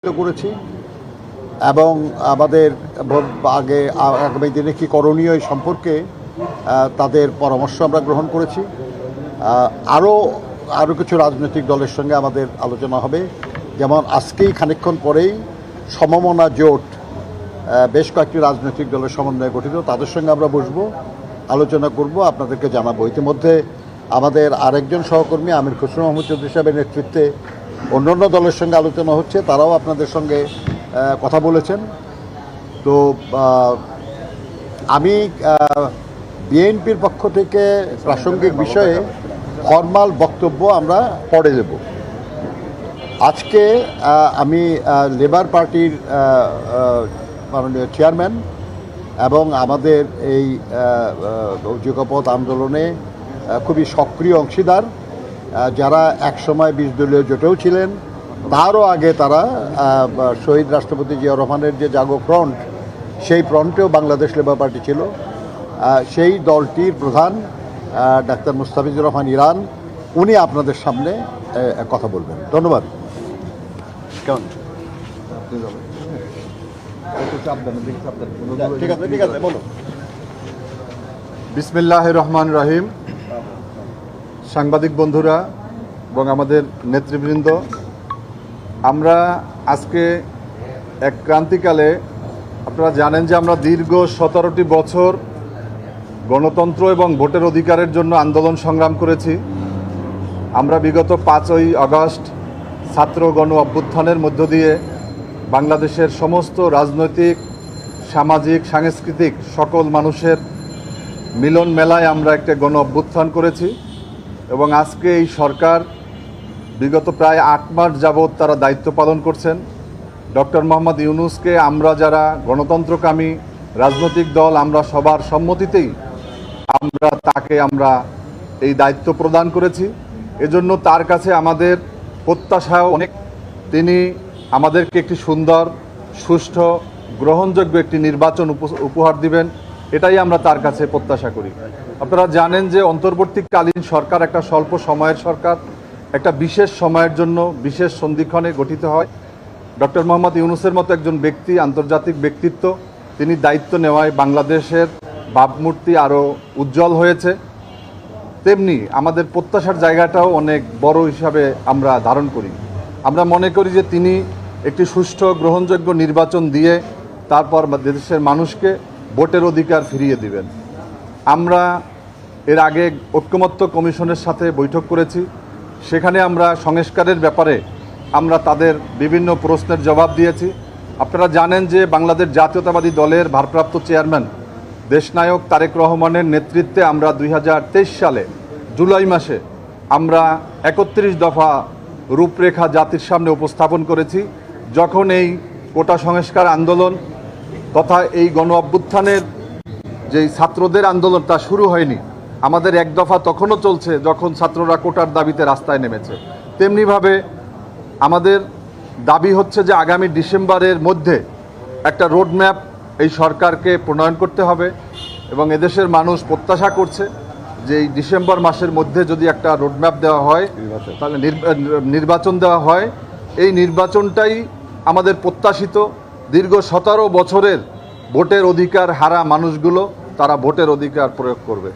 করেছি এবং আমাদের আগামী দিনে কী করণীয় এই সম্পর্কে তাদের পরামর্শ আমরা গ্রহণ করেছি। আরও কিছু রাজনৈতিক দলের সঙ্গে আমাদের আলোচনা হবে, যেমন আজকেই খানিকক্ষণ পরেই সমমনা জোট বেশ কয়েকটি রাজনৈতিক দলের সমন্বয়ে গঠিত, তাদের সঙ্গে আমরা বসবো, আলোচনা করব, আপনাদেরকে জানাবো। ইতিমধ্যে আমাদের আরেকজন সহকর্মী আমির খসরু মাহমুদ চৌধুরী সাহেবের নেতৃত্বে অন্যান্য দলের সঙ্গে আলোচনা হচ্ছে, তারাও আপনাদের সঙ্গে কথা বলেছেন। তো আমি বিএনপির পক্ষ থেকে প্রাসঙ্গিক বিষয়ে ফরমাল বক্তব্য আমরা পড়ে দেব। আজকে আমি লেবার পার্টির মাননীয় চেয়ারম্যান এবং আমাদের এই যুগপথ আন্দোলনে খুবই সক্রিয় অংশীদার, যারা একসময় 20 দলীয় জোটেও ছিলেন, তারও আগে তারা শহীদ রাষ্ট্রপতি জিয়া রহমানের যে জাগো ফ্রন্ট, সেই ফ্রন্টেও বাংলাদেশ লেবার পার্টি ছিল। সেই দলটির প্রধান ডাক্তার মুস্তাফিজুর রহমান ইরান, উনি আপনাদের সামনে কথা বলবেন। ধন্যবাদ। কেমন? ঠিক আছে, বলো। বিসমিল্লাহির রহমানির রহিম। সাংবাদিক বন্ধুরা এবং আমাদের নেতৃবৃন্দ, আমরা আজকে এক ক্রান্তিকালে, আপনারা জানেন যে আমরা দীর্ঘ 17টি বছর গণতন্ত্র এবং ভোটের অধিকারের জন্য আন্দোলন সংগ্রাম করেছি। আমরা বিগত 5ই আগস্ট ছাত্র গণ অভ্যুত্থানের মধ্য দিয়ে বাংলাদেশের সমস্ত রাজনৈতিক, সামাজিক, সাংস্কৃতিক সকল মানুষের মিলন মেলায় আমরা একটা গণ অভ্যুত্থান করেছি এবং আজকে এই সরকার বিগত প্রায় 8 মাস যাবৎ তারা দায়িত্ব পালন করছেন। ডক্টর মোহাম্মদ ইউনূসকে আমরা যারা গণতন্ত্রকামী রাজনৈতিক দল, আমরা সবার সম্মতিতেই তাকে এই দায়িত্ব প্রদান করেছি। এজন্য তার কাছে আমাদের প্রত্যাশাও অনেক। তিনি আমাদেরকে একটি সুন্দর, সুষ্ঠু, গ্রহণযোগ্য একটি নির্বাচন উপহার দিবেন, এটাই আমরা তার কাছে প্রত্যাশা করি। আপনারা জানেন যে অন্তর্বর্তীকালীন সরকার একটা স্বল্প সময়ের সরকার, একটা বিশেষ সময়ের জন্য বিশেষ সন্ধিক্ষণে গঠিত হয়। ডক্টর মোহাম্মদ ইউনূসের মতো একজন ব্যক্তি, আন্তর্জাতিক ব্যক্তিত্ব, তিনি দায়িত্ব নেওয়ায় বাংলাদেশের ভাবমূর্তি আরও উজ্জ্বল হয়েছে। তেমনি আমাদের প্রত্যাশার জায়গাটাও অনেক বড় হিসাবে আমরা ধারণ করি। আমরা মনে করি যে তিনি একটি সুষ্ঠু, গ্রহণযোগ্য নির্বাচন দিয়ে তারপর দেশের মানুষকে ভোটের অধিকার ফিরিয়ে দিবেন। আমরা এর আগে ঐক্যমত্য কমিশনের সাথে বৈঠক করেছি, সেখানে আমরা সংস্কারের ব্যাপারে আমরা তাদের বিভিন্ন প্রশ্নের জবাব দিয়েছি। আপনারা জানেন যে বাংলাদেশ জাতীয়তাবাদী দলের ভারপ্রাপ্ত চেয়ারম্যান দেশনায়ক তারেক রহমানের নেতৃত্বে আমরা 2023 সালে জুলাই মাসে আমরা 31 দফা রূপরেখা জাতির সামনে উপস্থাপন করেছি। যখন এই কোটা সংস্কার আন্দোলন তথা এই গণ অভ্যুত্থানের যেই ছাত্রদের আন্দোলন তা শুরু হয়নি, আমাদের 1 দফা তখনও চলছে, যখন ছাত্ররা কোটার দাবিতে রাস্তায় নেমেছে। তেমনিভাবে আমাদের দাবি হচ্ছে যে আগামী ডিসেম্বরের মধ্যে একটা রোডম্যাপ এই সরকারকে প্রণয়ন করতে হবে এবং এদেশের মানুষ প্রত্যাশা করছে যে এই ডিসেম্বর মাসের মধ্যে যদি একটা রোডম্যাপ দেওয়া হয়, তাহলে নির্বাচন দেওয়া হয়। এই নির্বাচনটাই আমাদের প্রত্যাশিত। দীর্ঘ 17 বছরের ভোটের অধিকার হারা মানুষগুলো তারা ভোটের অধিকার প্রয়োগ করবে।